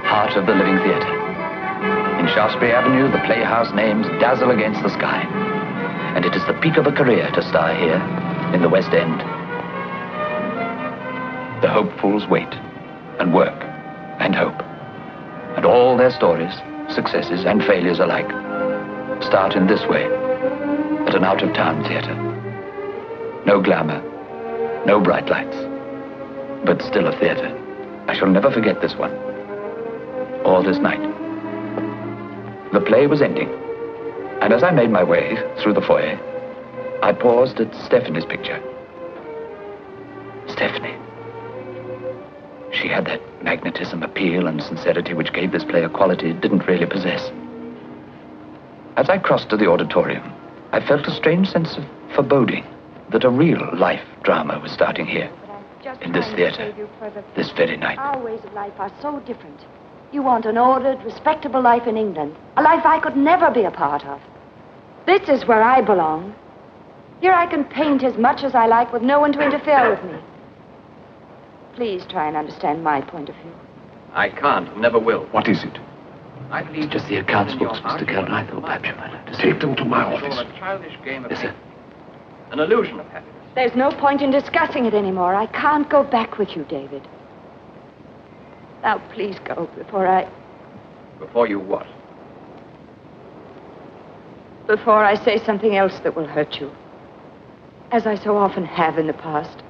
heart of the living theatre. In Shaftesbury Avenue, the playhouse names dazzle against the sky. And it is the peak of a career to star here in the West End. The hopefuls wait and work and hope. And all their stories, successes and failures alike, start in this way, at an out-of-town theatre. No glamour, no bright lights, but still a theatre. I shall never forget this one, or this night. The play was ending, and as I made my way through the foyer, I paused at Stephanie's picture. Stephanie. She had that magnetism, appeal, and sincerity which gave this play a quality it didn't really possess. As I crossed to the auditorium, I felt a strange sense of foreboding that a real life drama was starting here, in this theatre, this very night. Our ways of life are so different. You want an ordered, respectable life in England, a life I could never be a part of. This is where I belong. Here I can paint as much as I like with no one to interfere with me. Please try and understand my point of view. I can't, never will. What is it? I believe just the accounts books, Mr. Kellner. I thought perhaps you might like to see. Take them to my office. A childish game of Yes, sir. An illusion of happiness. There's no point in discussing it anymore. I can't go back with you, David. Now, please go before Before you what? Before I say something else that will hurt you. As I so often have in the past.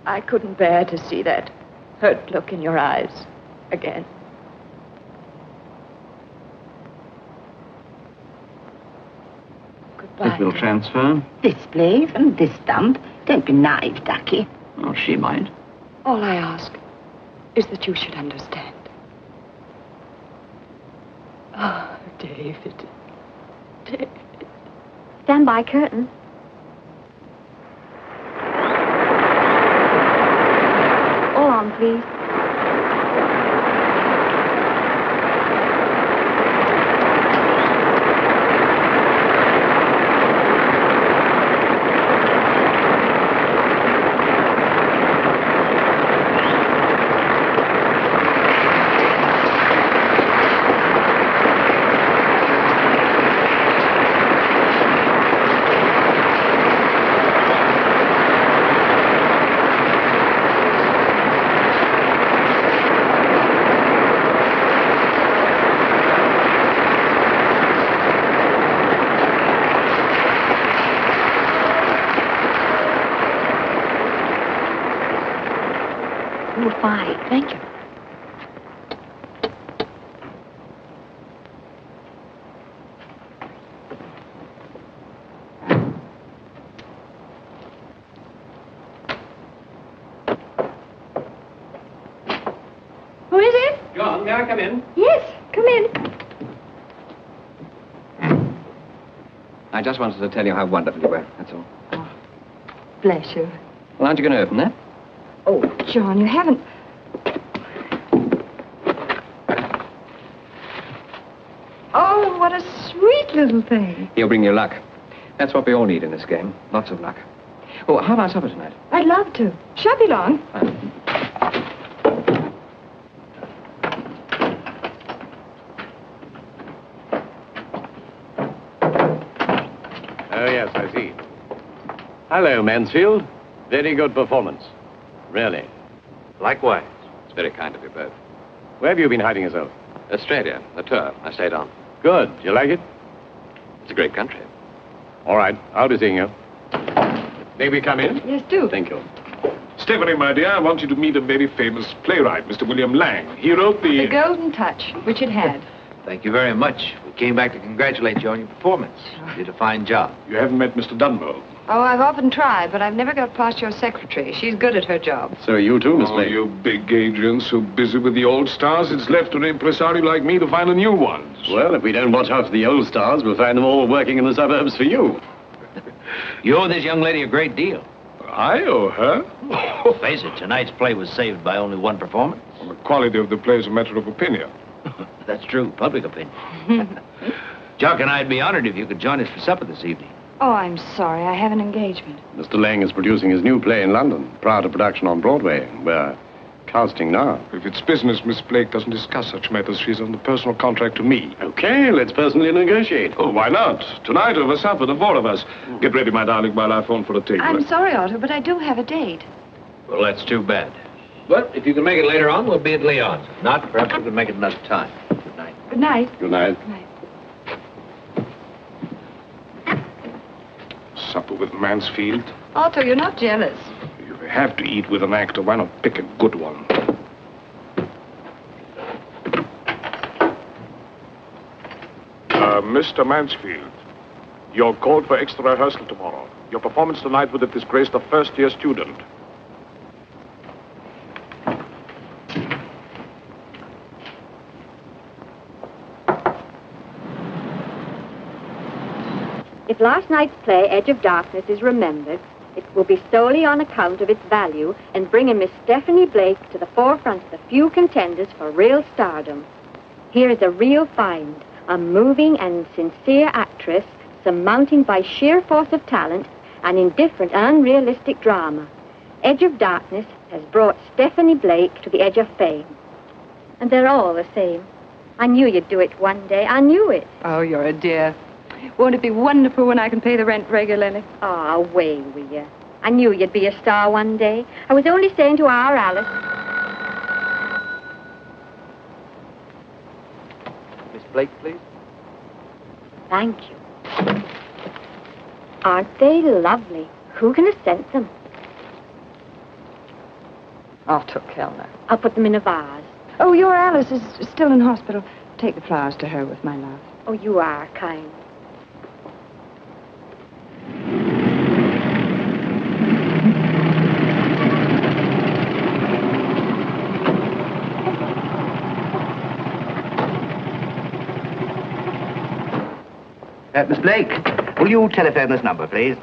I couldn't bear to see that hurt look in your eyes again. Goodbye. It will transfer. This place and this stump. Don't be naive, Ducky. Oh, she might. All I ask is that you should understand. Oh, David. David. Stand by curtain. All on, please. Fine, thank you. Who is it? John, may I come in? Yes, come in. I just wanted to tell you how wonderful you were, that's all. Oh, bless you. Well, aren't you going to open that? Oh, John, you haven't... Oh, what a sweet little thing. He'll bring you luck. That's what we all need in this game. Lots of luck. Oh, how about supper tonight? I'd love to. Shan't be long. Oh, yes, I see. Hello, Mansfield. Very good performance. Really. Likewise. It's very kind of you both. Where have you been hiding yourself? Australia, a tour. I stayed on. Good. You like it? It's a great country. All right. I'll be seeing you. May we come in? Yes, do. Thank you. Stephanie, my dear, I want you to meet a very famous playwright, Mr. William Lang. He wrote The Golden Touch, which it had. Thank you very much. We came back to congratulate you on your performance. You did a fine job. You haven't met Mr. Dunmore. Oh, I've often tried, but I've never got past your secretary. She's good at her job. So you too, Miss Oh, Lane. you big Adrian, so busy with the old stars, it's left to an impresario like me to find the new ones. Well, if we don't watch after the old stars, we'll find them all working in the suburbs for you. You owe this young lady a great deal. I owe her? Face it, tonight's play was saved by only one performance. Well, the quality of the play is a matter of opinion. That's true, public opinion. Jock and I'd be honored if you could join us for supper this evening. Oh, I'm sorry. I have an engagement. Mr. Lang is producing his new play in London, prior to production on Broadway. We're casting now. If it's business, Miss Blake doesn't discuss such matters. She's on the personal contract to me. Okay, let's personally negotiate. Oh, why not? Tonight over supper, the four of us. Get ready, my darling, while I phone for a table. I'm sorry, Otto, but I do have a date. Well, that's too bad. But if you can make it later on, we'll be at Leon's. If not, perhaps we can make it another time. Good night. Good night. Good night. Good night. Supper with Mansfield. Otto, you're not jealous. If you have to eat with an actor, why not pick a good one? Mr. Mansfield, you're called for extra rehearsal tomorrow. Your performance tonight would have disgraced a first-year student. If last night's play, Edge of Darkness, is remembered, it will be solely on account of its value in bringing Miss Stephanie Blake to the forefront of the few contenders for real stardom. Here is a real find, a moving and sincere actress surmounting by sheer force of talent an indifferent and unrealistic drama. Edge of Darkness has brought Stephanie Blake to the edge of fame. And they're all the same. I knew you'd do it one day. I knew it. Oh, you're a dear. Won't it be wonderful when I can pay the rent regularly? Ah, away with you. I knew you'd be a star one day. I was only saying to our Alice... Miss Blake, please. Thank you. Aren't they lovely? Who can have sent them? Otto Kellner. I'll put them in a vase. Oh, your Alice is still in hospital. Take the flowers to her with my love. Oh, you are kind. Miss Blake, will you telephone this number, please?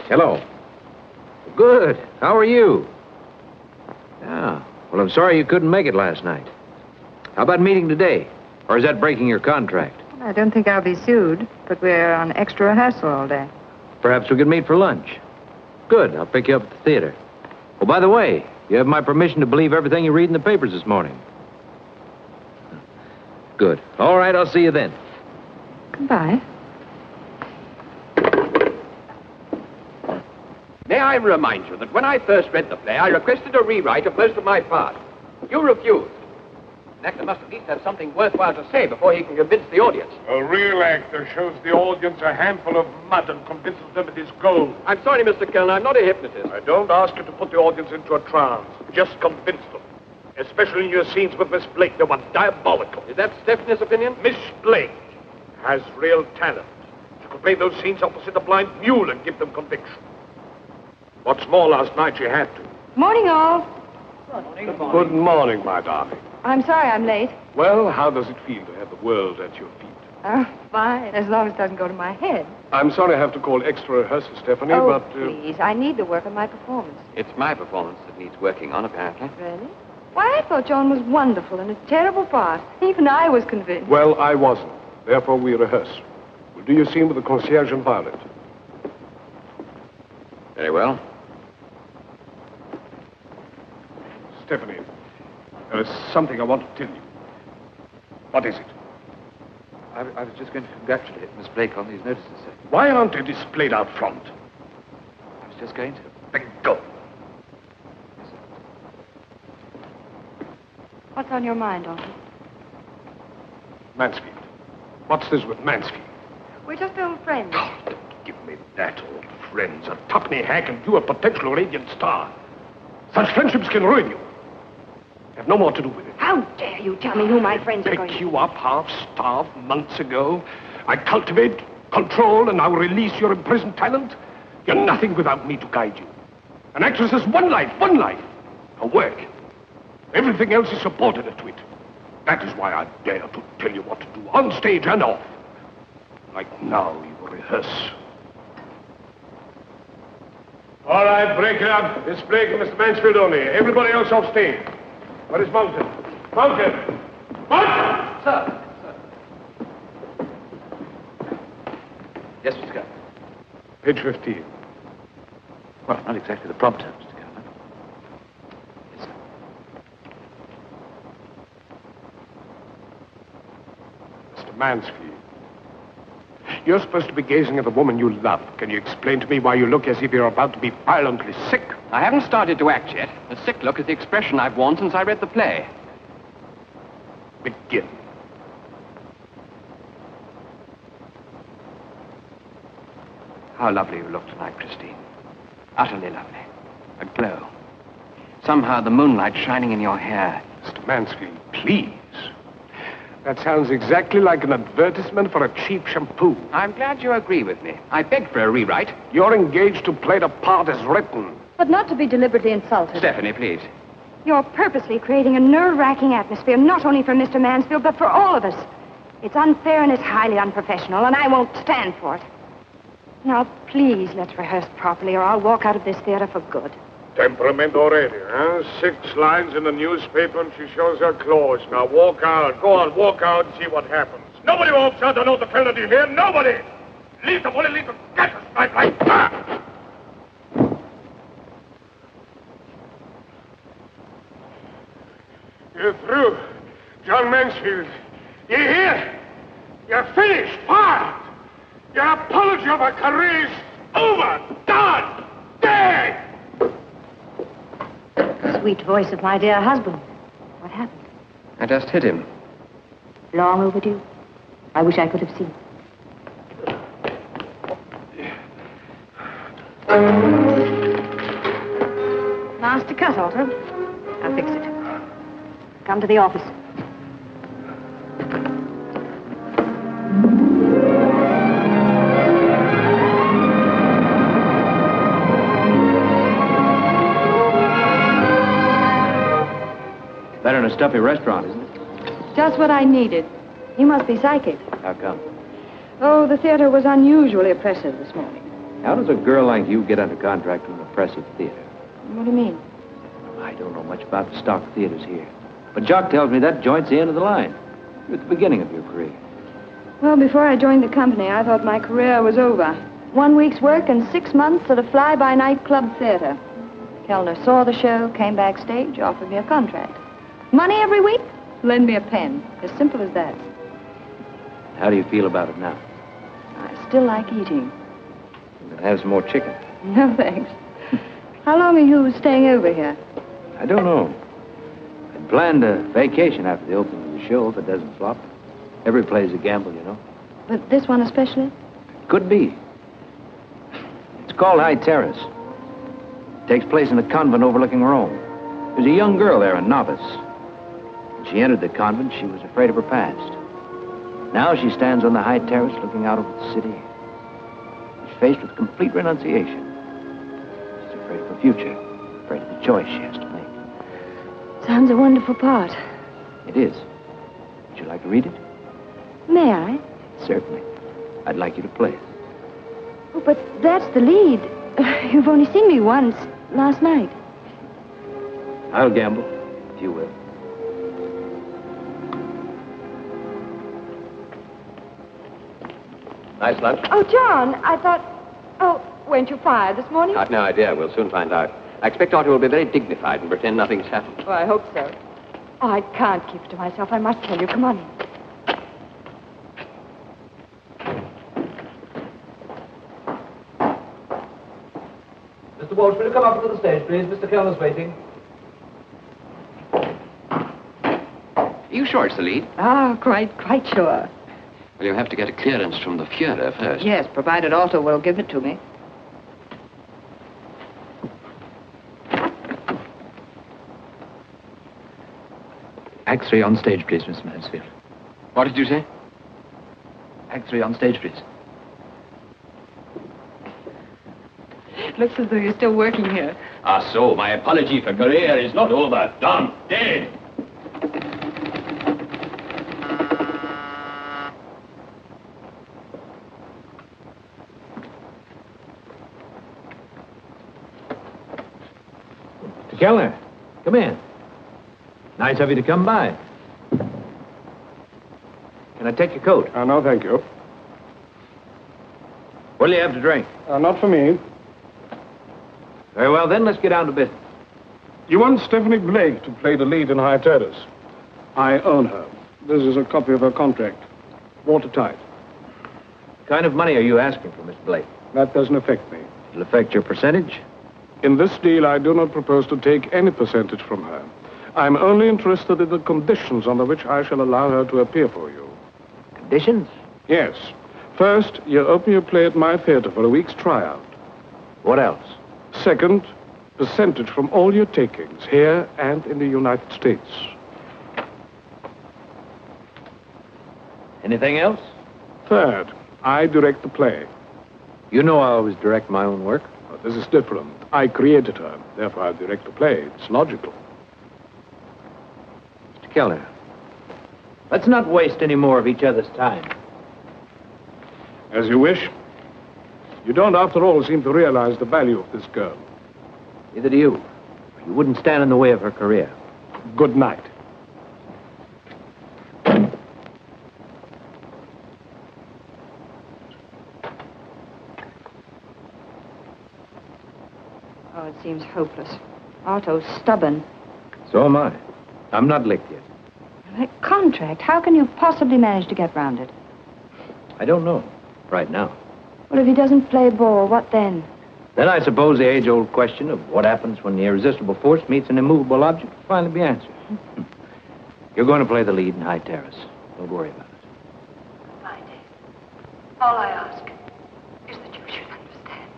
Hello. Good. How are you? Yeah. Well, I'm sorry you couldn't make it last night. How about meeting today? Or is that breaking your contract? I don't think I'll be sued, but we're on extra rehearsal all day. Perhaps we could meet for lunch. Good. I'll pick you up at the theater. Oh, by the way, you have my permission to believe everything you read in the papers this morning. Good. All right, I'll see you then. Goodbye. May I remind you that when I first read the play, I requested a rewrite of most of my part. You refused. An actor must at least have something worthwhile to say before he can convince the audience. A real actor shows the audience a handful of mud and convinces them it is gold. I'm sorry, Mr. Kellner, I'm not a hypnotist. I don't ask you to put the audience into a trance. Just convince them. Especially in your scenes with Miss Blake. They were diabolical. Is that Stephanie's opinion? Miss Blake has real talent. She could play those scenes opposite a blind mule and give them conviction. What's more, last night she had to. Morning, all. Good morning, my darling. I'm sorry I'm late. Well, how does it feel to have the world at your feet? Oh, fine, as long as it doesn't go to my head. I'm sorry I have to call extra rehearsal, Stephanie, Oh, but... please, I need to work on my performance. It's my performance that needs working on, apparently. Really? Why, I thought Joan was wonderful in a terrible part. Even I was convinced. Well, I wasn't. Therefore, we rehearse. We'll do your scene with the concierge and Violet. Very well. Stephanie, there is something I want to tell you. What is it? I was just going to congratulate Miss Blake on these notices, sir. Why aren't they displayed out front? I was just going to. Then go. What's on your mind, Otto? Mansfield. What's this with Mansfield? We're just old friends. Oh, don't give me that, old friends. A tuppenny hack and you a potential radiant star. Such friendships can ruin you. Have no more to do with it. How dare you tell me who my friends are going to Pick you up half-starved months ago. I cultivate, control, and now release your imprisoned talent. You're nothing without me to guide you. An actress has one life. Her work. Everything else is subordinate to it. That is why I dare to tell you what to do, on stage and off. Like now, you rehearse. All right, break it up. This play for Mr. Mansfield only. Everybody else off stage. Where is Mountain? Mountain! Mountain! Sir. Yes, Mr. Governor. Page 15. Well, not exactly the prompter, Mr. Governor. Yes, sir. Mr. Mansfield. You're supposed to be gazing at the woman you love. Can you explain to me why you look as if you're about to be violently sick? I haven't started to act yet. The sick look is the expression I've worn since I read the play. Begin. How lovely you look tonight, Christine. Utterly lovely. A glow. Somehow the moonlight shining in your hair. Mr. Mansfield, please. That sounds exactly like an advertisement for a cheap shampoo. I'm glad you agree with me. I begged for a rewrite. You're engaged to play the part as written. But not to be deliberately insulted. Stephanie, please. You're purposely creating a nerve-wracking atmosphere, not only for Mr. Mansfield, but for all of us. It's unfair and it's highly unprofessional, and I won't stand for it. Now, please, let's rehearse properly, or I'll walk out of this theater for good. Temperament already, huh? 6 lines in the newspaper and she shows her claws. Now walk out. Go on, walk out and see what happens. Nobody walks out to know the penalty here. Nobody! Leave the bullet, leave the get the strike like that! You're through. John Mansfield. You hear? You're finished. Fired. Your apology of a career is over. Done. Dead. Sweet voice of my dear husband. What happened? I just hit him. Long overdue. I wish I could have seen. Master cut, Otto. I'll fix it. Come to the office. Better than a stuffy restaurant, isn't it? Just what I needed. You must be psychic. How come? Oh, the theater was unusually oppressive this morning. How does a girl like you get under contract to an oppressive theater? What do you mean? I don't know much about the stock theaters here. But Jock tells me that joint's the end of the line. You're at the beginning of your career. Well, before I joined the company, I thought my career was over. 1 week's work and 6 months at a fly-by-night club theater. Kellner saw the show, came backstage, offered me a contract. Money every week? Lend me a pen. As simple as that. How do you feel about it now? I still like eating. You can have some more chicken. No, thanks. How long are you staying over here? I don't know. I'd planned a vacation after the opening of the show if it doesn't flop. Every play's a gamble, you know. But this one especially? Could be. It's called High Terrace. It takes place in a convent overlooking Rome. There's a young girl there, a novice. When she entered the convent, she was afraid of her past. Now she stands on the High Terrace looking out over the city. She's faced with complete renunciation. She's afraid of her future, afraid of the choice she has to make. Sounds a wonderful part. It is. Would you like to read it? May I? Certainly. I'd like you to play it. Oh, but that's the lead. You've only seen me once, last night. I'll gamble, if you will. Nice lunch? Oh, John, I thought... Oh, weren't you fired this morning? I've no idea. We'll soon find out. I expect Otto will be very dignified and pretend nothing's happened. Oh, I hope so. Oh, I can't keep it to myself. I must tell you. Come on in. Mr. Walsh, will you come up to the stage, please? Mr. Kellner's waiting. Are you sure it's the lead? Ah, quite sure. Well, you'll have to get a clearance from the Führer first. Yes, provided Otto will give it to me. Act 3 on stage, please, Mr. Mansfield. What did you say? Act 3 on stage, please. Looks as though you're still working here. Ah, so my apology for career is not over. Done. Dead. Kellner, come in. Nice of you to come by. Can I take your coat? No, thank you. What'll you have to drink? Not for me. Very well, then, let's get down to business. You want Stephanie Blake to play the lead in High Terrace. I own her. This is a copy of her contract. Watertight. What kind of money are you asking for, Miss Blake? That doesn't affect me. It'll affect your percentage? In this deal, I do not propose to take any percentage from her. I'm only interested in the conditions under which I shall allow her to appear for you. Conditions? Yes. First, you open your play at my theater for a week's tryout. What else? Second, percentage from all your takings, here and in the United States. Anything else? Third, I direct the play. You know I always direct my own work. But this is different. I created her, therefore I direct the play. It's logical. Mr. Kellner, let's not waste any more of each other's time. As you wish. You don't, after all, seem to realize the value of this girl. Neither do you. You wouldn't stand in the way of her career. Good night. Oh, it seems hopeless. Otto's stubborn. So am I. I'm not licked yet. That contract, how can you possibly manage to get round it? I don't know. Right now. Well, if he doesn't play ball, what then? Then I suppose the age-old question of what happens when the irresistible force meets an immovable object will finally be answered. You're going to play the lead in High Terrace. Don't worry about it. My dear, all I ask is that you should understand.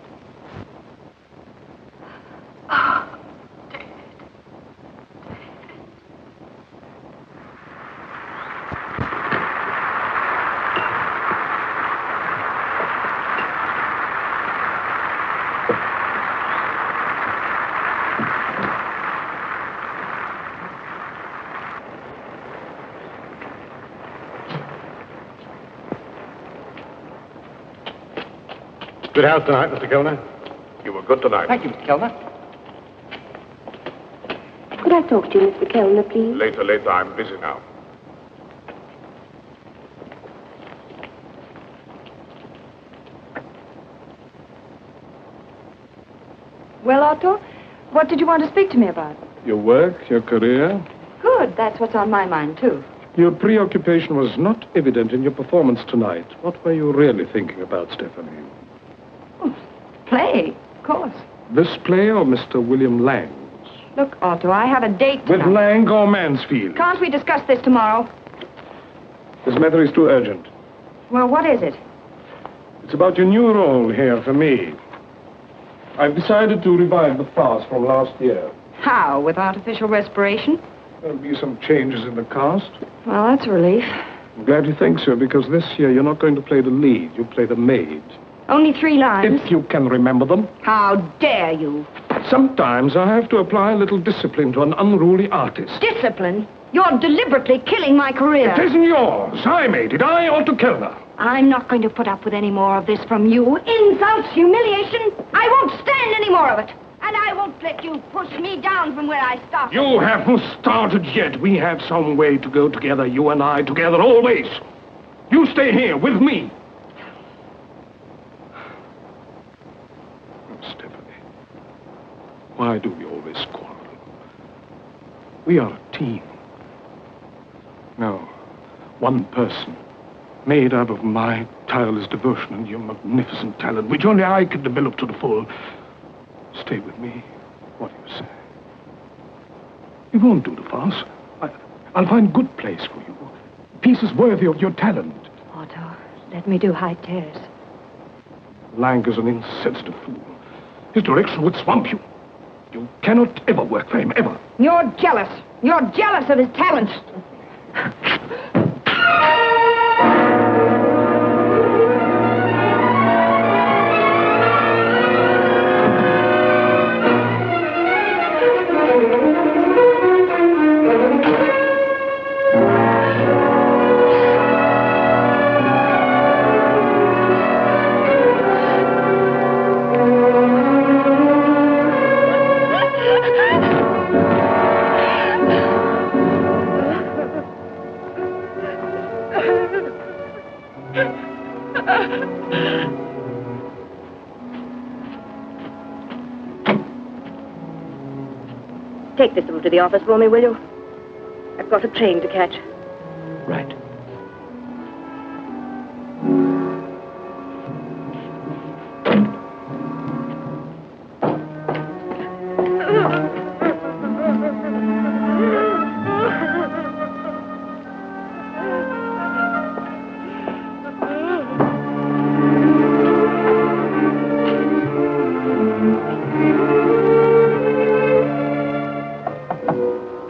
Oh, David. Good health tonight, Mr. Kellner. You were good tonight. Thank you, Mr. Kellner. Could I talk to you, Mr. Kellner, please? Later. I'm busy now. Well, Otto, what did you want to speak to me about? Your work, your career. Good, that's what's on my mind, too. Your preoccupation was not evident in your performance tonight. What were you really thinking about, Stephanie? Play, of course. This play or Mr. William Lang's? Look, Otto, I have a date With tonight. Lang or Mansfield? Can't we discuss this tomorrow? This matter is too urgent. Well, what is it? It's about your new role here for me. I've decided to revive the farce from last year. How, with artificial respiration? There'll be some changes in the cast. Well, that's a relief. I'm glad you think so, because this year you're not going to play the lead. You play the maid. Only 3 lines. If you can remember them. How dare you? Sometimes I have to apply a little discipline to an unruly artist. Discipline? You're deliberately killing my career. It isn't yours. I made it. I, Otto Kellner. I'm not going to put up with any more of this from you. Insults, humiliation. I won't stand any more of it. And I won't let you push me down from where I started. You haven't started yet. We have some way to go together, you and I, together always. You stay here with me. Stephanie, why do we always quarrel? We are a team. No, one person, made up of my tireless devotion and your magnificent talent, which only I could develop to the full. Stay with me. What do you say? You won't do the farce. I'll find good place for you. Pieces worthy of your talent. Otto, let me do High Terrace. Lang is an insensitive fool. His direction would swamp you. You cannot ever work for him, ever. You're jealous. You're jealous of his talents. Take this over to the office for me, will you? I've got a train to catch. Right.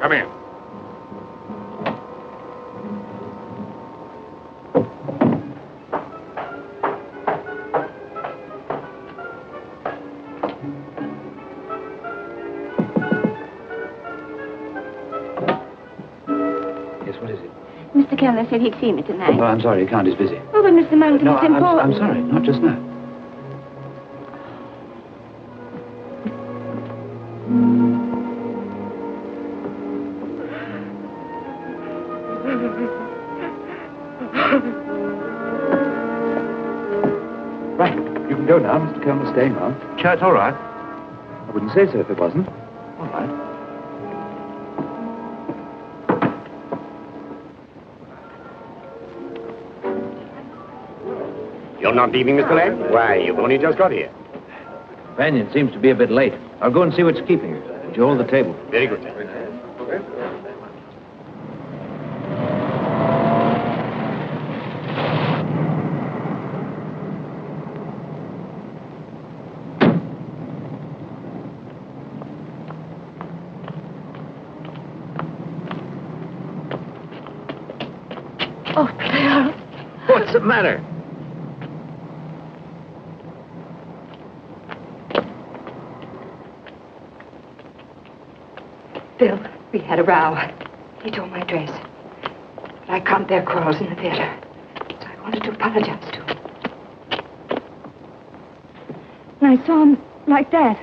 Come here. Yes, what is it? Mr. Kellner said he'd see me tonight. Oh, I'm sorry, he can't. He's busy. Oh, but Mr. Mountain, No, it's important. I'm sorry. Not just now. Right. You can go now. Mr. Kellner's staying on. Sure, it's all right. I wouldn't say so if it wasn't. All right. You're not leaving, Mr. Lang? Why, you've only just got here. Companion seems to be a bit late. I'll go and see what's keeping her. Would you hold the table? Very good. Oh, Claire. What's the matter? Bill, we had a row. He tore my dress. But I can't bear quarrels in the theater. So I wanted to apologize to him. And I saw him like that.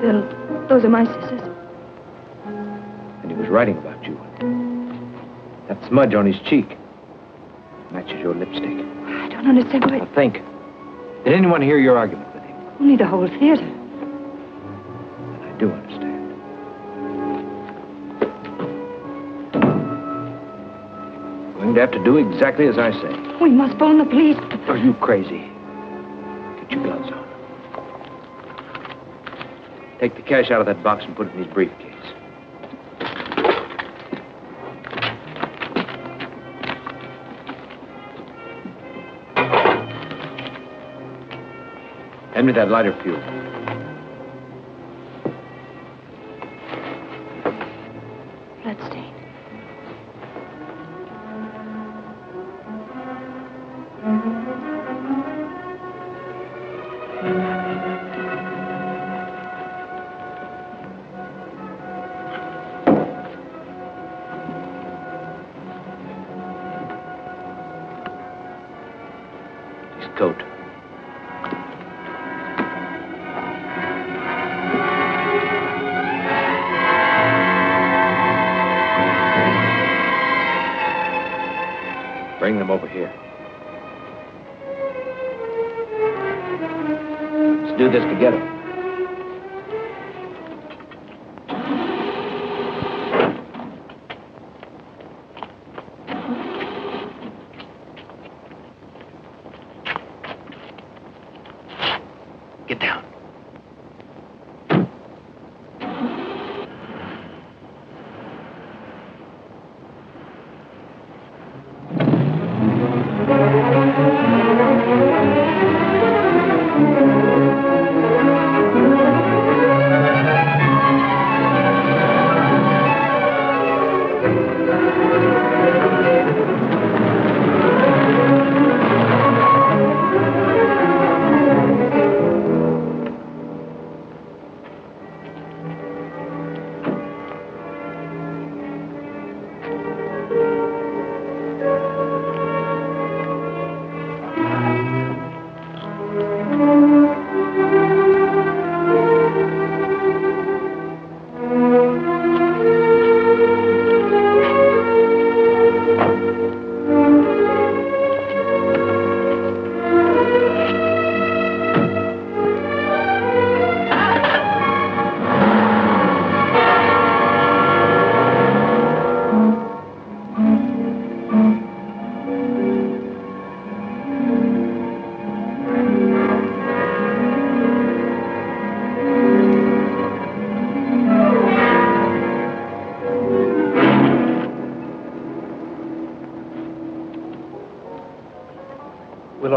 Bill, those are my sisters. And he was writing about you. That smudge on his cheek matches your lipstick. I don't understand why. Now think. Did anyone hear your argument with him? Only the whole theater. And I do understand. Going to have to do exactly as I say. We must phone the police. Are you crazy? Get your gloves on. Take the cash out of that box and put it in his briefcase. Hand me that lighter fuse. Bloodstain. His coat. Bring them over here. Let's do this together. Get down.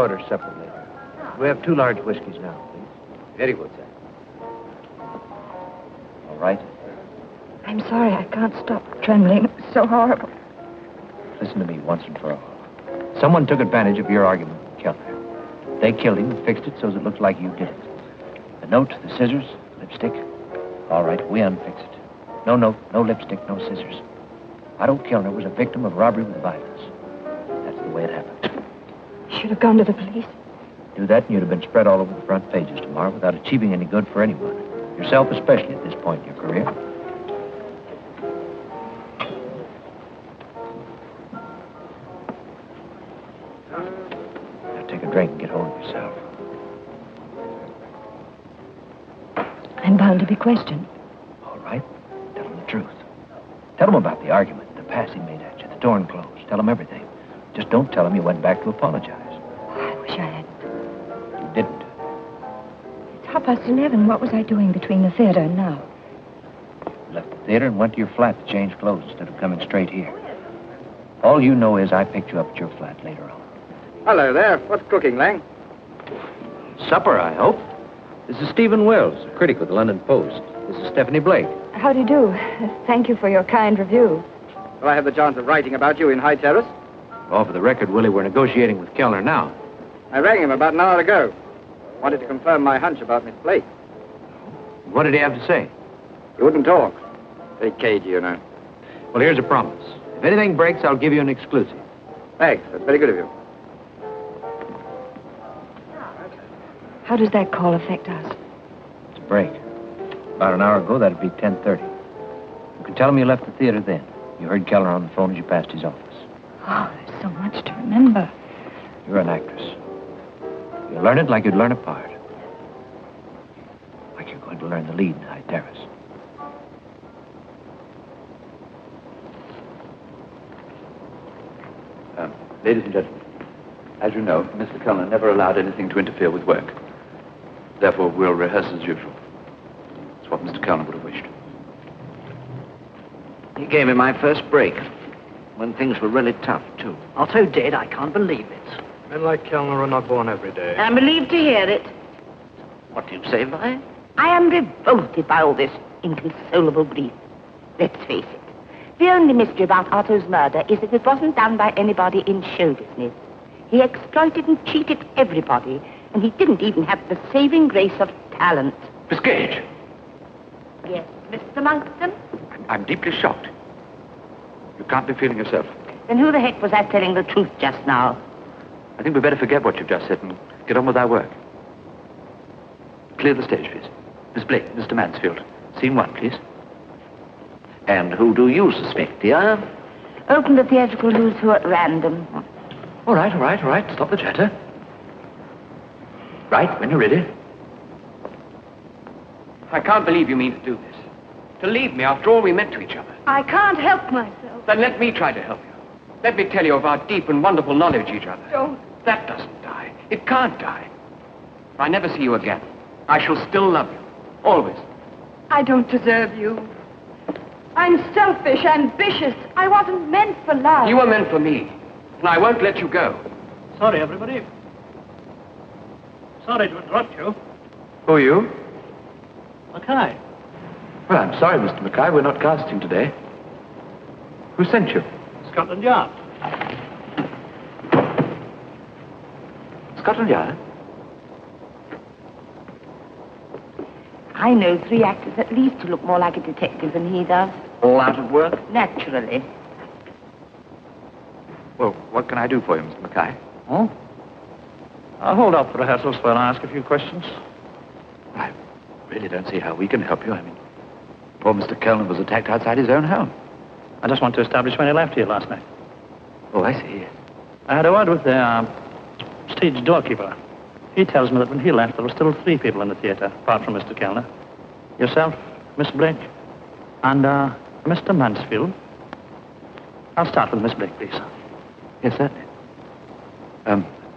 orders separately. We have 2 large whiskeys now, please. Very good, sir. All right. I'm sorry, I can't stop trembling. It's so horrible. Listen to me once and for all. Someone took advantage of your argument with Kellner. They killed him and fixed it so it looks like you did it. The note, the scissors, lipstick. All right, we unfix it. No note, no lipstick, no scissors. Otto Kellner was a victim of robbery with violence. That's the way it happened. Should have gone to the police. Do that and you'd have been spread all over the front pages tomorrow without achieving any good for anyone. Yourself especially at this point in your career. Now take a drink and get hold of yourself. I'm bound to be questioned. All right. Tell them the truth. Tell them about the argument, the pass he made at you, the door closed. Tell them everything. Just don't tell them you went back to apologize. I wish I hadn't. You didn't. It's 11:30. What was I doing between the theater and now? You left the theater and went to your flat to change clothes instead of coming straight here. All you know is I picked you up at your flat later on. Hello there. What's cooking, Lang? Supper, I hope. This is Stephen Wells, a critic with the London Post. This is Stephanie Blake. How do you do? Thank you for your kind review. Will I have the chance of writing about you in High Terrace? Oh, for the record, Willie, we're negotiating with Kellner now. I rang him about an hour ago. Wanted to confirm my hunch about Miss Blake. What did he have to say? He wouldn't talk. Very cagey, you know. Well, here's a promise. If anything breaks, I'll give you an exclusive. Thanks. That's very good of you. How does that call affect us? It's a break. About an hour ago, that'd be 10:30. You can tell him you left the theater then. You heard Kellner on the phone as you passed his office. Oh, there's so much to remember. You're an actress. You learn it like you'd learn a part. Like you're going to learn the lead in High Terrace. Ladies and gentlemen, as you know, Mr. Kellner never allowed anything to interfere with work. Therefore, we'll rehearse as usual. It's what Mr. Kellner would have wished. He gave me my first break, when things were really tough, too. Otto dead, I can't believe it. Men like Kellner are not born every day. I'm relieved to hear it. What do you say, Vi? I am revolted by all this inconsolable grief. Let's face it. The only mystery about Otto's murder is that it wasn't done by anybody in show business. He exploited and cheated everybody, and he didn't even have the saving grace of talent. Miss Gage! Yes, Mr. Monkton? I'm deeply shocked. You can't be feeling yourself. Then who the heck was I telling the truth just now? I think we'd better forget what you've just said and get on with our work. Clear the stage, please. Miss Blake, Mr. Mansfield. Scene 1, please. And who do you suspect, dear? Open the theatrical who's who at random. All right. Stop the chatter. Right, when you're ready. I can't believe you mean to do this. To leave me after all we meant to each other. I can't help myself. Then let me try to help you. Let me tell you of our deep and wonderful knowledge of each other. Don't. That doesn't die. It can't die. If I never see you again, I shall still love you. Always. I don't deserve you. I'm selfish, ambitious. I wasn't meant for love. You were meant for me, and I won't let you go. Sorry, everybody. Sorry to interrupt you. Who are you? Mackay. Well, I'm sorry, Mr. Mackay. We're not casting today. Who sent you? Scotland Yard. Scotland Yard? I know 3 actors at least who look more like a detective than he does. All out of work? Naturally. Well, what can I do for you, Mr. Mackay? Oh? I'll hold off the rehearsals while I ask a few questions. I really don't see how we can help you. I mean, poor Mr. Kellner was attacked outside his own home. I just want to establish when he left here last night. Oh, I see. Yes. I had a word with the stage doorkeeper. He tells me that when he left, there were still 3 people in the theater, apart from Mr. Kellner. Yourself, Miss Blake, and Mr. Mansfield. I'll start with Miss Blake, please. Yes, certainly.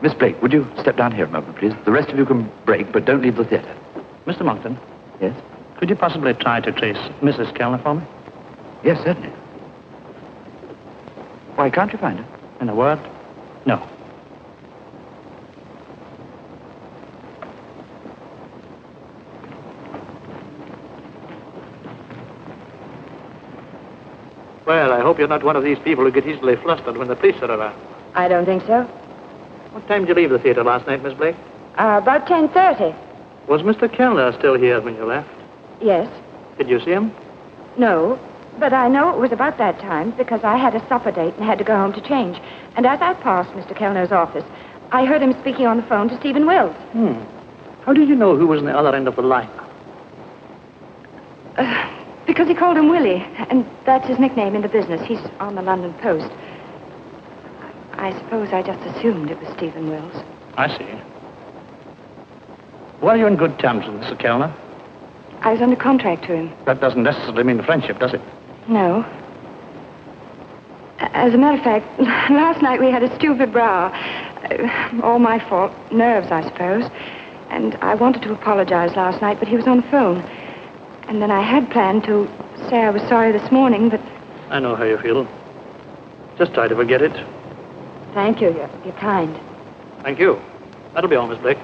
Miss Blake, would you step down here a moment, please? The rest of you can break, but don't leave the theater. Mr. Monkton. Yes? Could you possibly try to trace Mrs. Kellner for me? Yes, certainly. Why, can't you find her? In a word, no. Well, I hope you're not one of these people who get easily flustered when the police are around. I don't think so. What time did you leave the theater last night, Miss Blake? About 10:30. Was Mr. Kellner still here when you left? Yes. Did you see him? No, but I know it was about that time because I had a supper date and had to go home to change. And as I passed Mr. Kellner's office, I heard him speaking on the phone to Stephen Wills. How did you know who was on the other end of the line? Because he called him Willie, and that's his nickname in the business. He's on the London Post. I suppose I just assumed it was Stephen Wills. I see. Were you in good terms with Mr. Kellner? I was under contract to him. That doesn't necessarily mean friendship, does it? No. As a matter of fact, last night we had a stupid row. All my fault. Nerves, I suppose. And I wanted to apologize last night, but he was on the phone. And then I had planned to say I was sorry this morning, but... I know how you feel. Just try to forget it. Thank you. You're kind. Thank you. That'll be all, Miss Blake.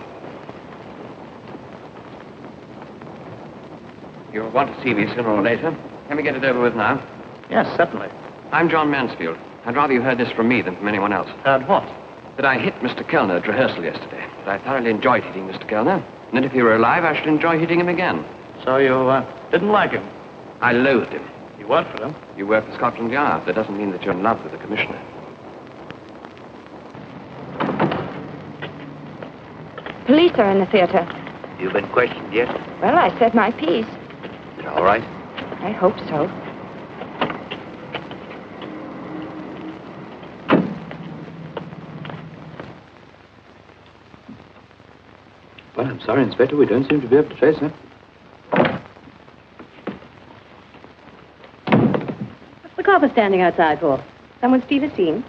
You'll want to see me sooner or later. Can we get it over with now? Yes, certainly. I'm John Mansfield. I'd rather you heard this from me than from anyone else. Heard what? That I hit Mr. Kellner at rehearsal yesterday. That I thoroughly enjoyed hitting Mr. Kellner. And that if he were alive, I should enjoy hitting him again. So you didn't like him? I loathed him. You worked for him? You work for Scotland Yard. That doesn't mean that you're in love with the commissioner. Police are in the theater. You been questioned yet? Well, I said my piece. Is it all right? I hope so. Well, I'm sorry, Inspector. We don't seem to be able to trace her. What's the copper standing outside for? Someone steal a scene?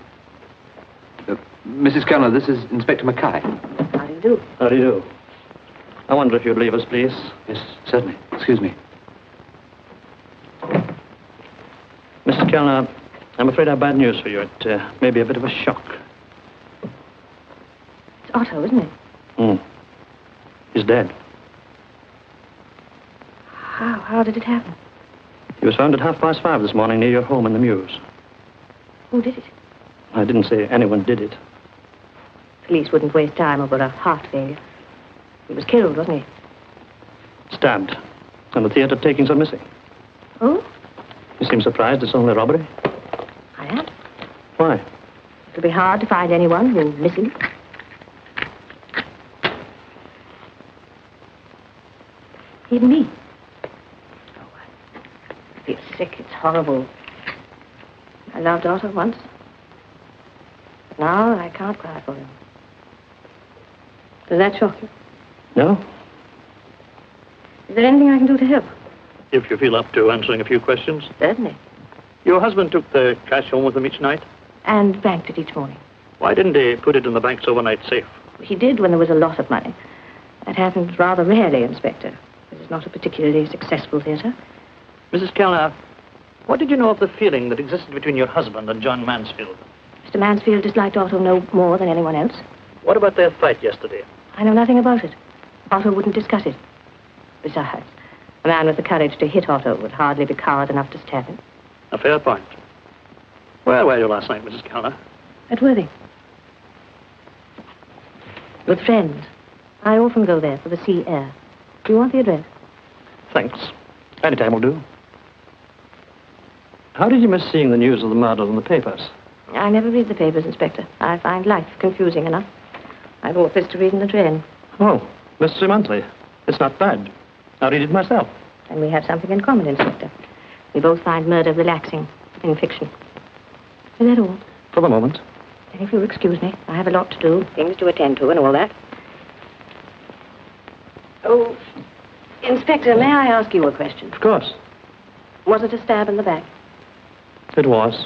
Mrs. Kellner, this is Inspector Mackay. How do you do? How do you do? I wonder if you'd leave us, please. Yes, certainly. Excuse me. Mr. Kellner, I'm afraid I have bad news for you. It may be a bit of a shock. It's Otto, isn't it? He's dead. How did it happen? He was found at 5:30 this morning near your home in the Mews. Who did it? I didn't say anyone did it. Police wouldn't waste time over a heart failure. He was killed, wasn't he? Stabbed. And the theater takings are missing. Oh? You seem surprised it's only robbery? I am. Why? It'll be hard to find anyone who's missing. Even me. Oh, I feel sick. It's horrible. I loved Otto once. But now I can't cry for him. Does that shock you? No? Is there anything I can do to help? If you feel up to answering a few questions. Certainly. Your husband took the cash home with him each night? And banked it each morning. Why didn't he put it in the bank's overnight safe? He did when there was a lot of money. That happens rather rarely, Inspector. This is not a particularly successful theater. Mrs. Kellner, what did you know of the feeling that existed between your husband and John Mansfield? Mr. Mansfield disliked Otto no more than anyone else. What about their fight yesterday? I know nothing about it. Otto wouldn't discuss it. Besides, a man with the courage to hit Otto would hardly be coward enough to stab him. A fair point. Where were you last night, Mrs. Kellner? At Worthing. With friends. I often go there for the sea air. Do you want the address? Thanks. Any time will do. How did you miss seeing the news of the murder in the papers? I never read the papers, Inspector. I find life confusing enough. I brought this to read in the train. Oh, Mr. Monthly. It's not bad. I'll read it myself. And we have something in common, Inspector. We both find murder relaxing in fiction. Is that all? For the moment. Then if you'll excuse me, I have a lot to do, things to attend to and all that. Oh, Inspector, may I ask you a question? Of course. Was it a stab in the back? It was.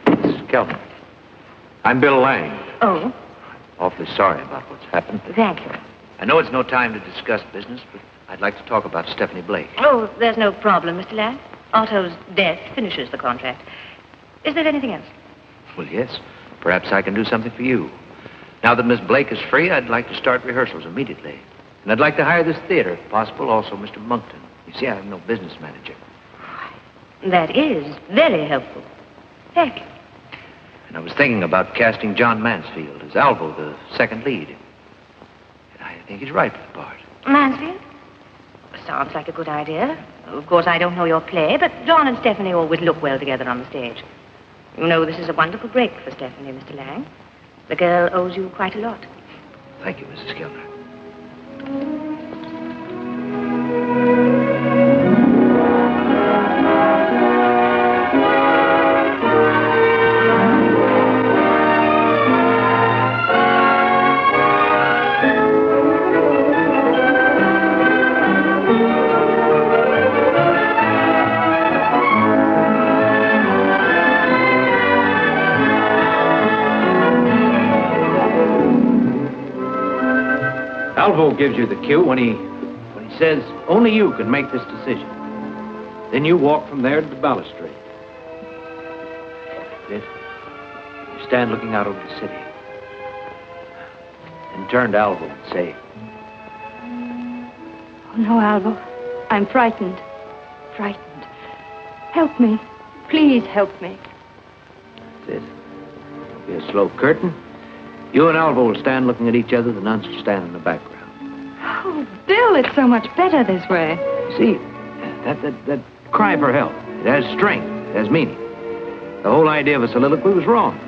Mrs. Kellner, I'm Bill Lang. Oh? Awfully sorry about what's happened. Thank you. I know it's no time to discuss business, but I'd like to talk about Stephanie Blake. Oh, there's no problem, Mr. Lang. Otto's death finishes the contract. Is there anything else? Well, yes. Perhaps I can do something for you. Now that Miss Blake is free, I'd like to start rehearsals immediately. And I'd like to hire this theater, if possible, also Mr. Monkton. You see, I have no business manager. That is very helpful. Thank you. And I was thinking about casting John Mansfield as Alvo, the second lead. And I think he's right for the part. Mansfield? Sounds like a good idea. Of course, I don't know your play, but John and Stephanie always look well together on the stage. You know, this is a wonderful break for Stephanie, Mr. Lang. The girl owes you quite a lot. Thank you, Mrs. Kellner. Alvo gives you the cue when he says, only you can make this decision. Then you walk from there to the balustrade. Then you stand looking out over the city. And turn to Alvo and say, Oh, no, Alvo. I'm frightened. Frightened. Help me. Please help me. That's it. There'll be a slow curtain. You and Alvo will stand looking at each other. The nuns will stand in the background. Oh, Bill, it's so much better this way. See, that cry for help, it has strength, it has meaning. The whole idea of a soliloquy was wrong.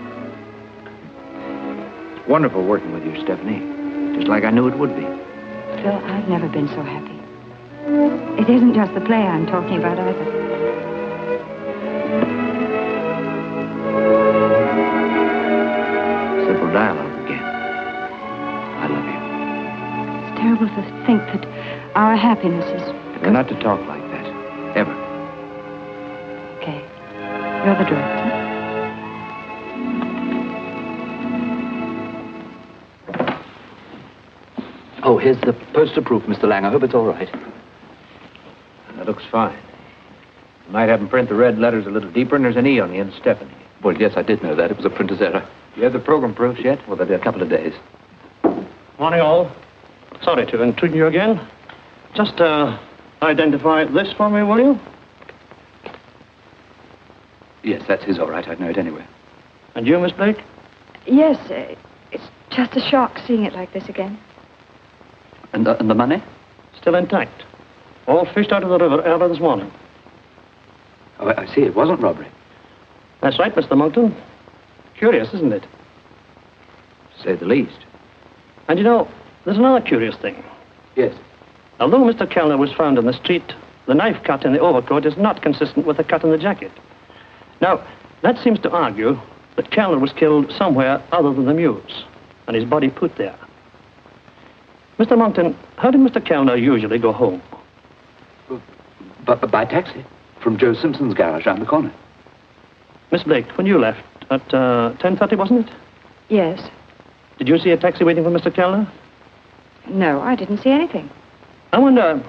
It's wonderful working with you, Stephanie. Just like I knew it would be. Bill, I've never been so happy. It isn't just the play I'm talking about either. Simple dialogue again. I love you. It's terrible to think that our happiness is... We're not to talk like that. Ever. Okay. You're the director. Oh, here's the poster proof, Mr. Lang. I hope it's all right. That looks fine. You might have them print the red letters a little deeper, and there's an E on the end, Stephanie. Well, yes, I did know that. It was a printer's error. Do you have the program proofs yet? Well, there'll be a couple of days. Morning, all. Sorry to intrude you again. Just identify this for me, will you? Yes, that's his, all right. I'd know it anyway. And you, Miss Blake? Yes, it's just a shock seeing it like this again. And the money? Still intact. All fished out of the river early this morning. Oh, I see. It wasn't robbery. That's right, Mr. Monkton. Curious, isn't it? To say the least. And you know, there's another curious thing. Yes. Although Mr. Kellner was found in the street, the knife cut in the overcoat is not consistent with the cut in the jacket. Now, that seems to argue that Kellner was killed somewhere other than the Mews, and his body put there. Mr. Monkton, how did Mr. Kellner usually go home? By taxi. From Joe Simpson's garage round the corner. Miss Blake, when you left, at 10:30, wasn't it? Yes. Did you see a taxi waiting for Mr. Kellner? No, I didn't see anything. I wonder,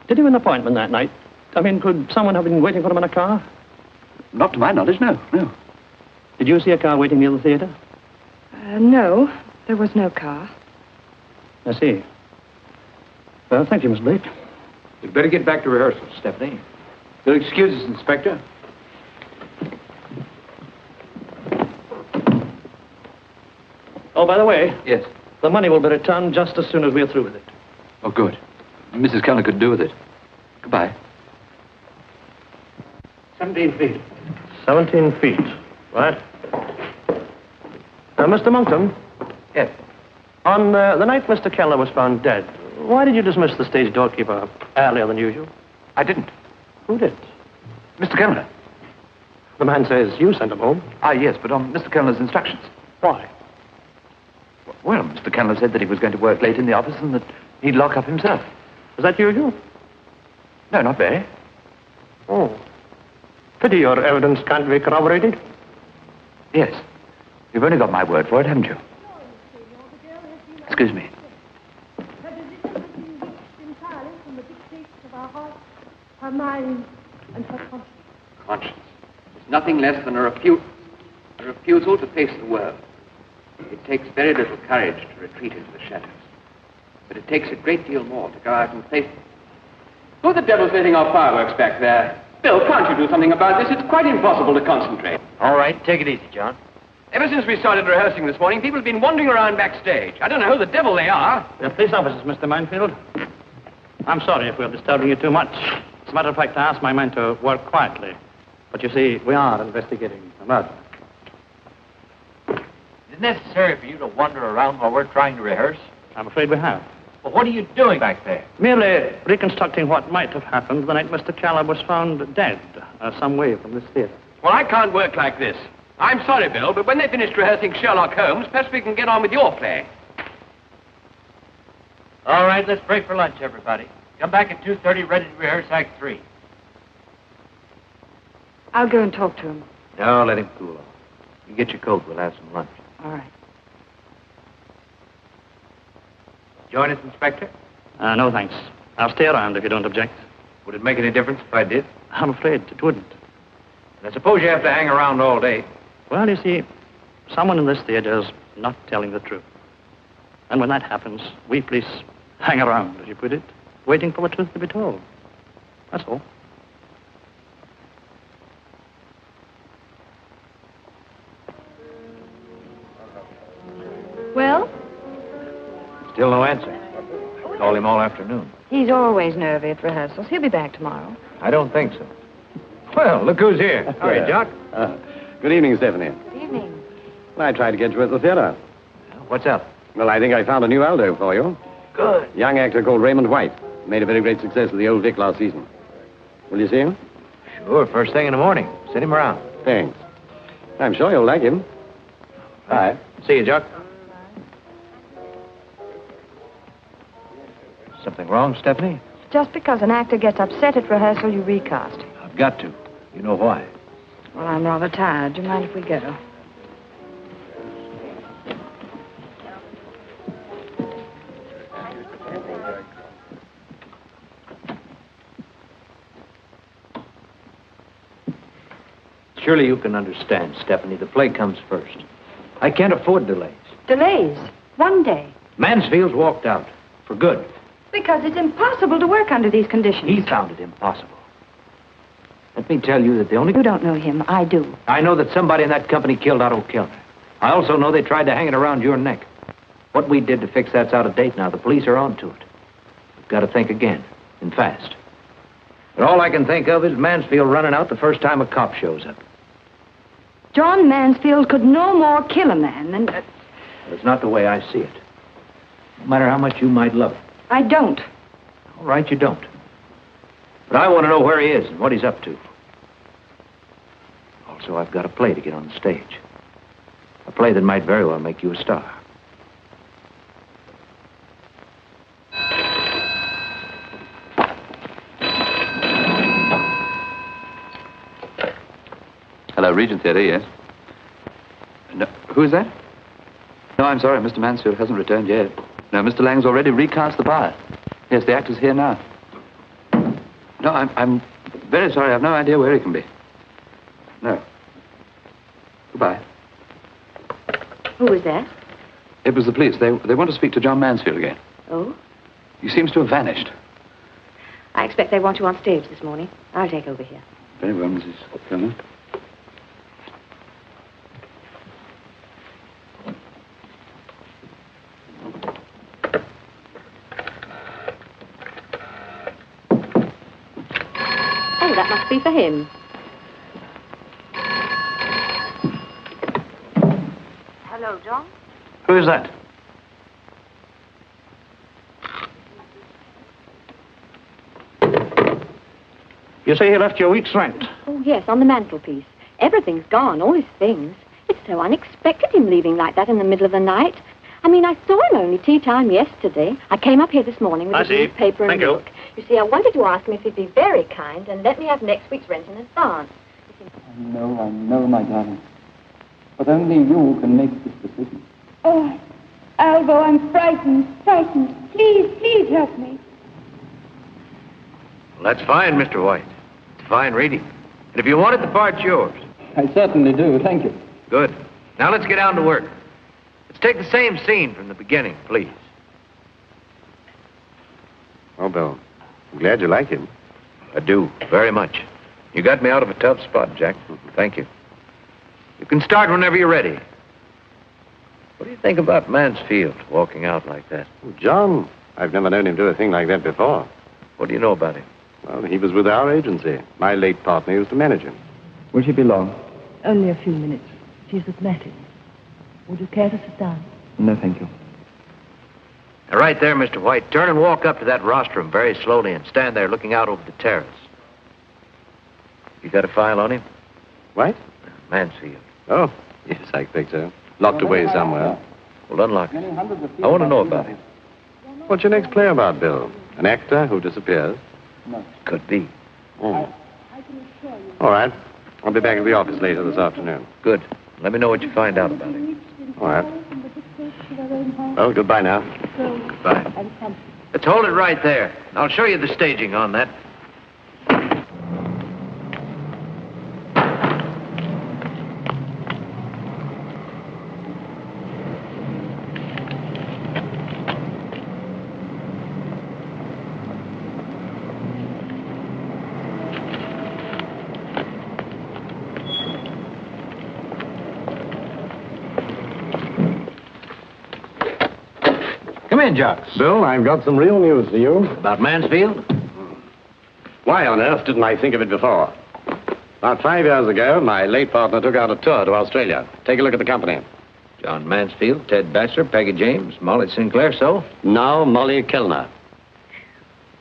did he have an appointment that night? I mean, could someone have been waiting for him in a car? Not to my knowledge, no. Did you see a car waiting near the theater? No, there was no car. I see. Well, thank you, Miss Blake. We'd better get back to rehearsals, Stephanie. You'll excuse us, Inspector. Oh, by the way... Yes? The money will be returned just as soon as we're through with it. Oh, good. Mrs. Kellner could do with it. Goodbye. 17 feet. 17 feet. Right. Mr. Monkton? Yes? On the night Mr. Kellner was found dead, why did you dismiss the stage doorkeeper earlier than usual? I didn't. Who did? Mr. Kellner. The man says you sent him home. Ah, yes, but on Mr. Kellner's instructions. Why? Well, Mr. Kellner said that he was going to work late in the office and that he'd lock up himself. Is that usual? No, not very. Oh. Pity your evidence can't be corroborated. Yes. You've only got my word for it, haven't you? Excuse me. Her decision has been reached entirely from the dictates of our heart, her mind, and her conscience. Conscience. It's nothing less than a refusal to face the world. It takes very little courage to retreat into the shadows. But it takes a great deal more to go out and face... Who the devil's letting off fireworks back there? Bill, can't you do something about this? It's quite impossible to concentrate. All right, take it easy, John. Ever since we started rehearsing this morning, people have been wandering around backstage. I don't know who the devil they are. They're police officers, Mr. Mansfield. I'm sorry if we're disturbing you too much. As a matter of fact, I asked my men to work quietly. But you see, we are investigating a murder. Is it necessary for you to wander around while we're trying to rehearse? I'm afraid we have. Well, what are you doing back there? Merely reconstructing what might have happened the night Mr. Kellner was found dead, some way from this theater. Well, I can't work like this. I'm sorry, Bill, but when they finished rehearsing Sherlock Holmes, perhaps we can get on with your play. All right, let's break for lunch, everybody. Come back at 2:30, ready to rehearse Act 3. I'll go and talk to him. No, let him cool off. You get your coat. We'll have some lunch. All right. Join us, Inspector? No, thanks. I'll stay around if you don't object. Would it make any difference if I did? I'm afraid it wouldn't. I suppose you have to hang around all day. Well, you see, someone in this theater is not telling the truth. And when that happens, we police hang around, as you put it, waiting for the truth to be told. That's all. Well? Still no answer. Called him all afternoon. He's always nervy at rehearsals. He'll be back tomorrow. I don't think so. Well, look who's here. Howdy, Jock. Good evening, Stephanie. Good evening. Well, I tried to get you at the theater. What's up? Well, I think I found a new Aldo for you. Good. Young actor called Raymond White. Made a very great success of the Old Vic last season. Will you see him? Sure, first thing in the morning. Send him around. Thanks. I'm sure you'll like him. Bye. See you, Jock. Something wrong, Stephanie? Just because an actor gets upset at rehearsal, you recast. I've got to. You know why? Well, I'm rather tired. Do you mind if we go? Surely you can understand, Stephanie. The play comes first. I can't afford delays. Delays? One day. Mansfield's walked out. For good. Because it's impossible to work under these conditions. He found it impossible. Let me tell you that the only... You don't know him. I do. I know that somebody in that company killed Otto Kellner. I also know they tried to hang it around your neck. What we did to fix that's out of date now. The police are on to it. We've got to think again, and fast. But all I can think of is Mansfield running out the first time a cop shows up. John Mansfield could no more kill a man than... That's not the way I see it. No matter how much you might love him. I don't. All right, you don't. But I want to know where he is and what he's up to. Also, I've got a play to get on the stage. A play that might very well make you a star. Hello, Regent Theatre, yes. No, who is that? No, I'm sorry, Mr. Mansfield hasn't returned yet. No, Mr. Lang's already recast the part. Yes, the actor's here now. No, I'm very sorry. I've no idea where he can be. No. Goodbye. Who was that? It was the police. They want to speak to John Mansfield again. Oh? He seems to have vanished. I expect they want you on stage this morning. I'll take over here. Very well, Mrs. Kellner. Oh, that must be for him. Hello, John. Who is that? You say he left you a week's rent? Oh, yes, on the mantelpiece. Everything's gone, all his things. It's so unexpected, him leaving like that in the middle of the night. I mean, I saw him only tea time yesterday. I came up here this morning with a newspaper and milk. You see, I wanted to ask him if he'd be very kind and let me have next week's rent in advance. I know, my darling. But only you can make this decision. Oh, Alvo, I'm frightened. Please help me. Well, that's fine, Mr. White. It's fine reading. And if you want it, the part's yours. I certainly do, thank you. Good. Now let's get down to work. Let's take the same scene from the beginning, please. Oh, Bill, I'm glad you like him. I do, very much. You got me out of a tough spot, Jack. Thank you. You can start whenever you're ready. What do you think about Mansfield walking out like that? Oh, John, I've never known him do a thing like that before. What do you know about him? Well, he was with our agency. My late partner used to manage him. Will she be long? Only a few minutes. She's with Matty. Would you care to sit down? No, thank you. Now, right there, Mr. White. Turn and walk up to that rostrum very slowly and stand there looking out over the terrace. You got a file on him? What? Mansfield. Oh, yes, I think so. Locked away somewhere. Well, unlock it. I want to know about him. What's your next play about, Bill? An actor who disappears? Could be. Oh. All right. I'll be back at the office later this afternoon. Good. Let me know what you find out about him. All right. Well, goodbye now. Goodbye. Let's hold it right there. I'll show you the staging on that. Come in, Jocks. Bill, I've got some real news for you. About Mansfield? Why on earth didn't I think of it before? About 5 years ago, my late partner took out a tour to Australia. Take a look at the company. John Mansfield, Ted Baxter, Peggy James, Molly Sinclair, so? Now Molly Kellner.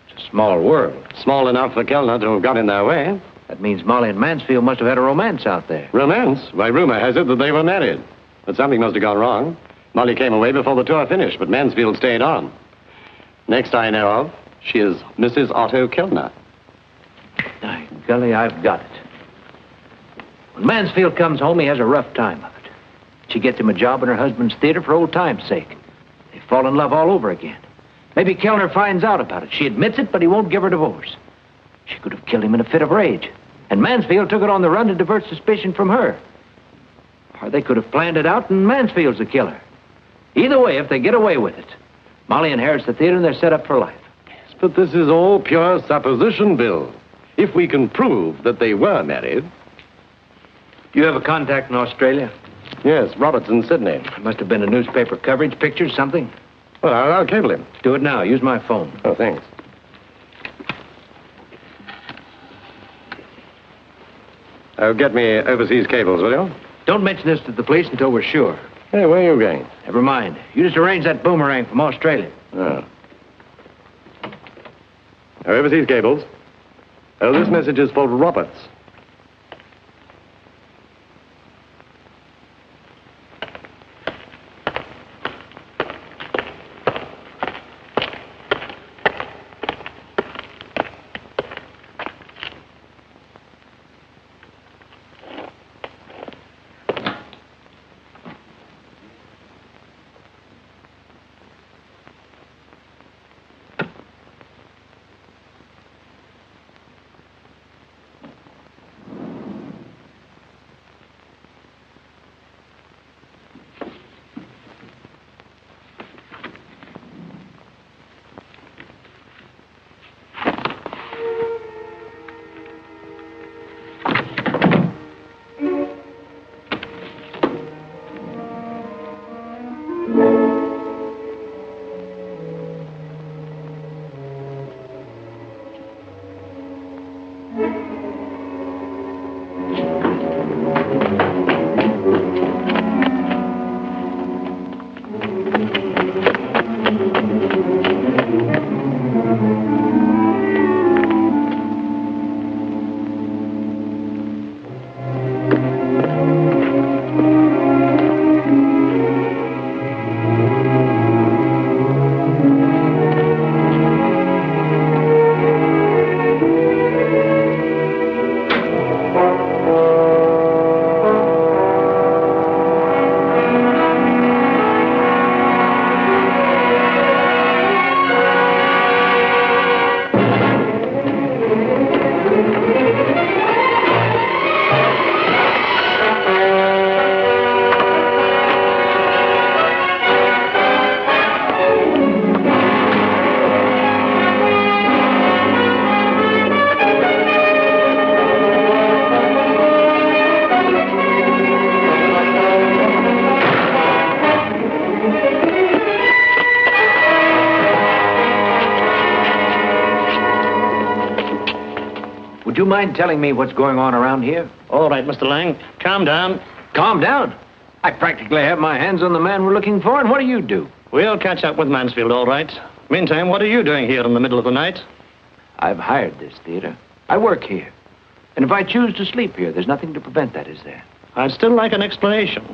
It's a small world. Small enough for Kellner to have got in their way. That means Molly and Mansfield must have had a romance out there. Romance? Why, rumor has it that they were married. But something must have gone wrong. Molly came away before the tour finished, but Mansfield stayed on. Next I know of, she is Mrs. Otto Kellner. By golly, I've got it. When Mansfield comes home, he has a rough time of it. She gets him a job in her husband's theater for old time's sake. They fall in love all over again. Maybe Kellner finds out about it. She admits it, but he won't give her divorce. She could have killed him in a fit of rage. And Mansfield took it on the run to divert suspicion from her. Or they could have planned it out, and Mansfield's the killer. Either way, if they get away with it, Molly inherits the theater and they're set up for life. Yes, but this is all pure supposition, Bill. If we can prove that they were married... Do you have a contact in Australia? Yes, Robertson, Sydney. There must have been a newspaper coverage, pictures, something. Well, I'll cable him. Do it now. Use my phone. Oh, thanks. Oh, get me overseas cables, will you? Don't mention this to the police until we're sure. Hey, where are you going? Never mind. You just arrange that boomerang from Australia. Oh. Oh, overseas cables. Oh, this message is for Roberts. mind telling me what's going on around here? All right, Mr. Lang. Calm down. Calm down? I practically have my hands on the man we're looking for, and what do you do? We'll catch up with Mansfield, all right. Meantime, what are you doing here in the middle of the night? I've hired this theater. I work here. And if I choose to sleep here, there's nothing to prevent that, is there? I'd still like an explanation.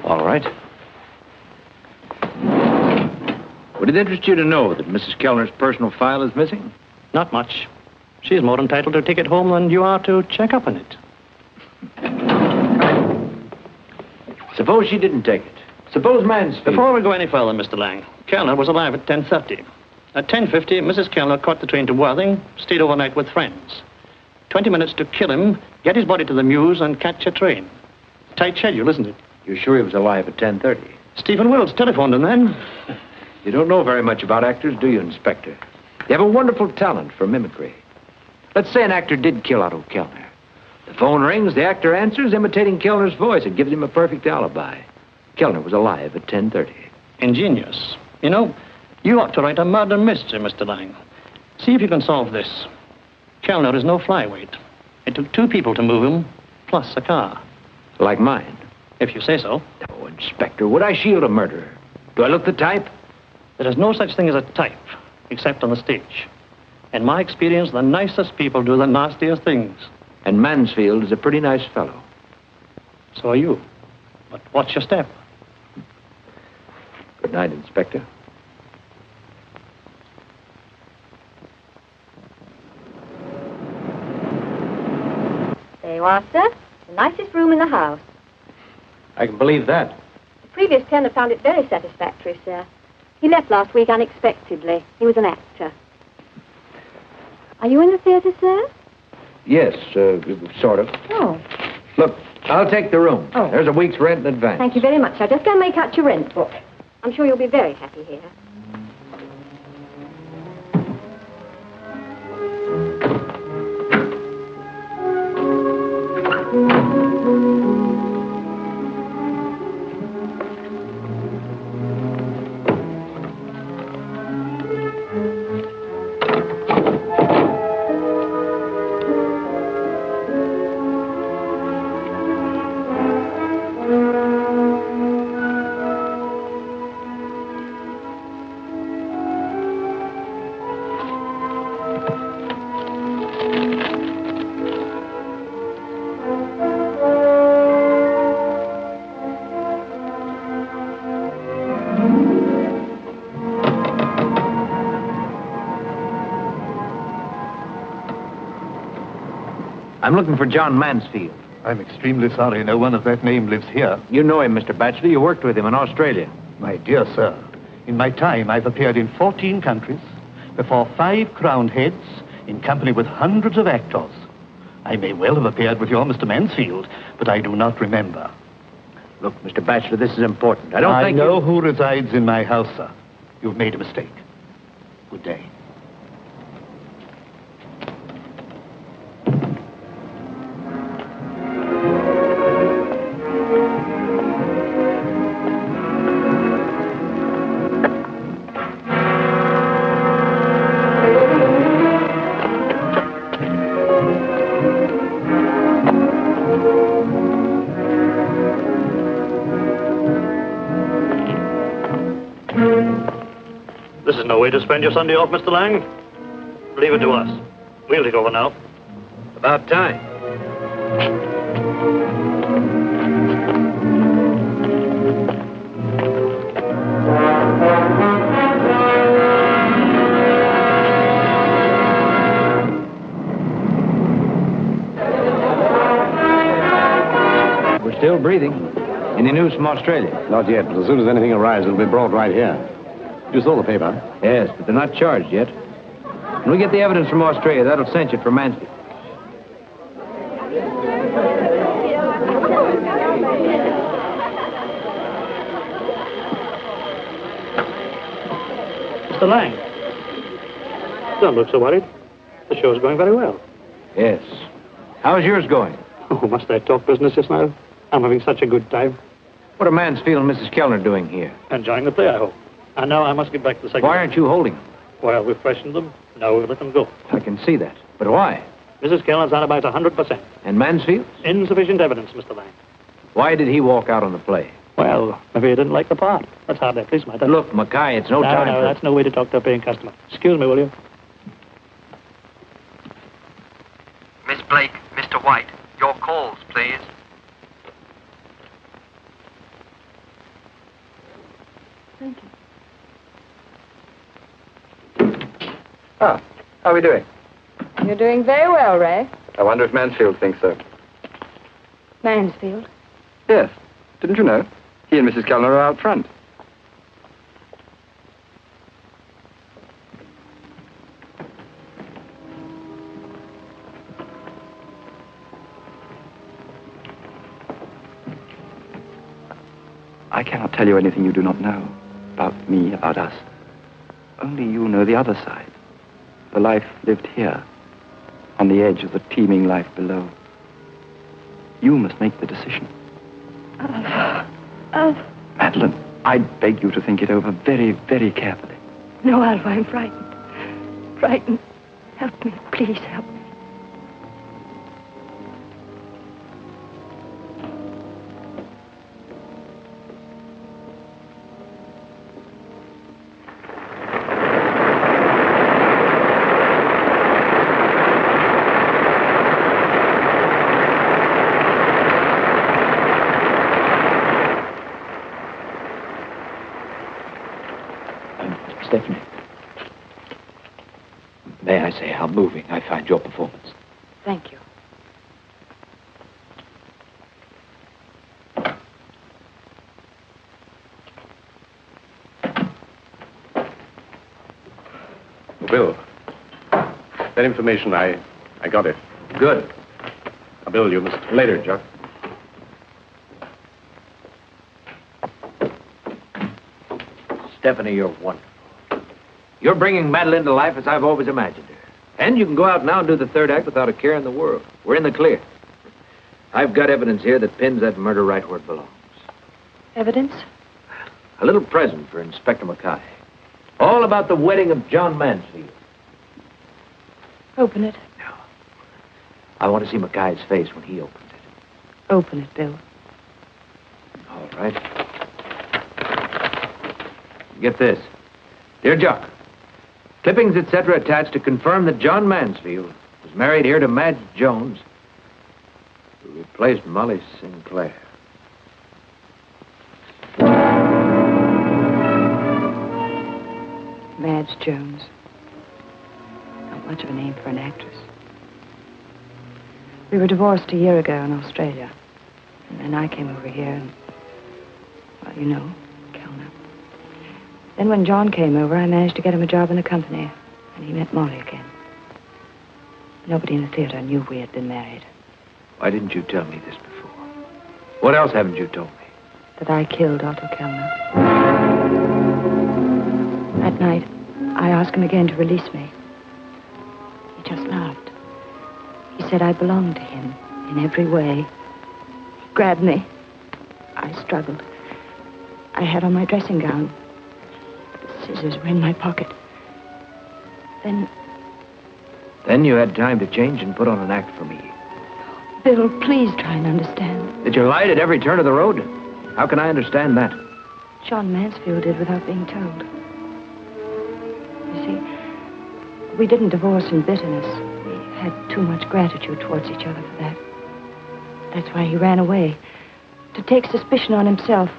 All right. Would it interest you to know that Mrs. Kellner's personal file is missing? Not much. She's more entitled to take it home than you are to check up on it. Suppose she didn't take it. Suppose Mansfield... Before we go any further, Mr. Lang, Kellner was alive at 10:30. At 10:50, Mrs. Kellner caught the train to Worthing, stayed overnight with friends. 20 minutes to kill him, get his body to the Mews, and catch a train. Tight schedule, isn't it? You're sure he was alive at 10:30? Stephen Wills telephoned him then. You don't know very much about actors, do you, Inspector? You have a wonderful talent for mimicry. Let's say an actor did kill Otto Kellner. The phone rings, the actor answers, imitating Kellner's voice. It gives him a perfect alibi. Kellner was alive at 10:30. Ingenious. You know, you ought to write a murder mystery, Mr. Lang. See if you can solve this. Kellner is no flyweight. It took 2 people to move him, plus a car. Like mine? If you say so. Oh, Inspector, would I shield a murderer? Do I look the type? There is no such thing as a type, except on the stage. In my experience, the nicest people do the nastiest things. And Mansfield is a pretty nice fellow. So are you. But watch your step. Good night, Inspector. There you are, sir. The nicest room in the house. I can believe that. The previous tenant found it very satisfactory, sir. He left last week unexpectedly. He was an actor. Are you in the theater, sir? Yes, sort of. Oh. Look, I'll take the room. Oh. There's a week's rent in advance. Thank you very much, sir. Just go and make out your rent book. I'm sure you'll be very happy here. I'm looking for John Mansfield. I'm extremely sorry no one of that name lives here. You know him, Mr. Batchelor. You worked with him in Australia. My dear sir, in my time I've appeared in 14 countries, before 5 crowned heads, in company with hundreds of actors. I may well have appeared with your Mr. Mansfield, but I do not remember. Look, Mr. Batchelor, this is important. I know who resides in my house, sir. You've made a mistake. Good day. This is no way to spend your Sunday off, Mr. Lang. Leave it to us. We'll take over now. About time. We're still breathing. Any news from Australia? Not yet, but as soon as anything arrives, it'll be brought right here. You saw the paper? Yes, but they're not charged yet. When we get the evidence from Australia, that'll cinch it for Mansfield. Mr. Lang. Don't look so worried. The show's going very well. Yes. How's yours going? Oh, must I talk business just now? I'm having such a good time. What are Mansfield and Mrs. Kellner doing here? Enjoying the play, I hope. And now I must get back to the second. Why aren't you holding them? Well, we've questioned them. Now we've let them go. I can see that. But why? Mrs. Kellner's alibi's 100%. And Mansfield? Insufficient evidence, Mr. Lang. Why did he walk out on the play? Well, maybe he didn't like the part. That's hardly a police matter. Look, Mackay, it's no time No, for... that's no way to talk to a paying customer. Excuse me, will you? Miss Blake, Mr. White, your calls, please. Thank you. Ah, how are we doing? You're doing very well, Ray. I wonder if Mansfield thinks so. Mansfield? Yes. Didn't you know? He and Mrs. Kellner are out front. I cannot tell you anything you do not know. About me, about us. Only you know the other side. The life lived here, on the edge of the teeming life below. You must make the decision. Madeline, I beg you to think it over very, very carefully. No, Alpha, I'm frightened. Frightened. Help me, please help me. Stephanie, may I say how moving I find your performance? Thank you. Bill, that information, I got it. Good. Bill, you must... Later, Chuck. Stephanie, you're wonderful. You're bringing Madeline to life as I've always imagined her. And you can go out now and do the third act without a care in the world. We're in the clear. I've got evidence here that pins that murder right where it belongs. Evidence? A little present for Inspector Mackay. All about the wedding of John Mansfield. Open it. No. I want to see Mackay's face when he opens it. Open it, Bill. All right. Get this. Dear Jock, clippings, etc., attached to confirm that John Mansfield was married here to Madge Jones, who replaced Molly Sinclair. Madge Jones. Not much of a name for an actress. We were divorced a year ago in Australia. And then I came over here and, well, you know, Kellner. Then when John came over, I managed to get him a job in the company. And he met Molly again. Nobody in the theater knew we had been married. Why didn't you tell me this before? What else haven't you told me? That I killed Otto Kellner. That night, I asked him again to release me. He just laughed. He said I belonged to him in every way. He grabbed me. I struggled. I had on my dressing gown. The scissors were in my pocket. Then you had time to change and put on an act for me. Bill, please try and understand. That you lied at every turn of the road? How can I understand that? John Mansfield did without being told. You see, we didn't divorce in bitterness. We had too much gratitude towards each other for that. That's why he ran away. To take suspicion on himself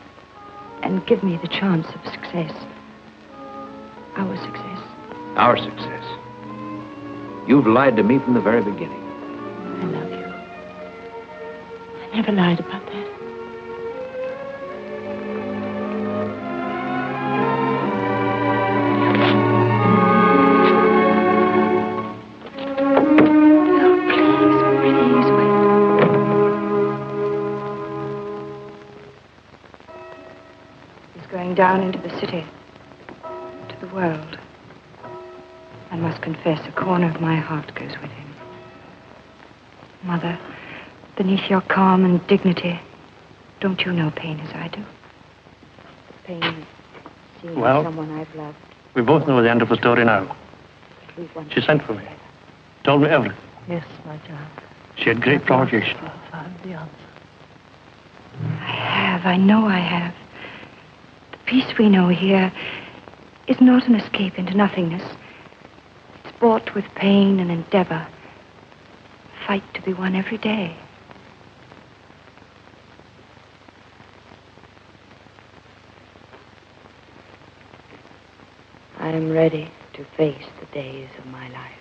and give me the chance of success. Our success. Our success. You've lied to me from the very beginning. I love you. I never lied about that. Down into the city, to the world. I must confess, a corner of my heart goes with him. Mother, beneath your calm and dignity, don't you know pain as I do? Pain of seeing someone I've loved We both know the end of the story now. She sent for me. Told me everything. Yes, my child. She had great provocation. I found the answer. I know I have. The peace we know here is not an escape into nothingness. It's bought with pain and endeavor. A fight to be won every day. I am ready to face the days of my life.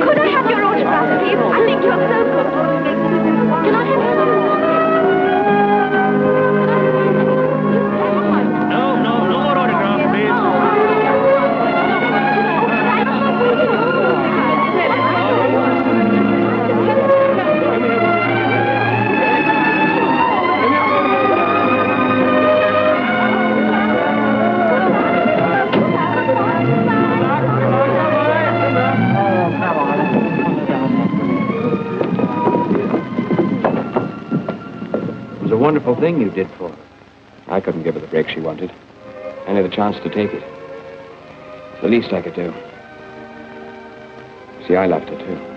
Could I have your autograph, please? I think you're so good. Can I have No more autograph, please. It was a wonderful thing you did for her. I couldn't give her the break she wanted. I had a chance to take it. The least I could do. See, I loved her, too.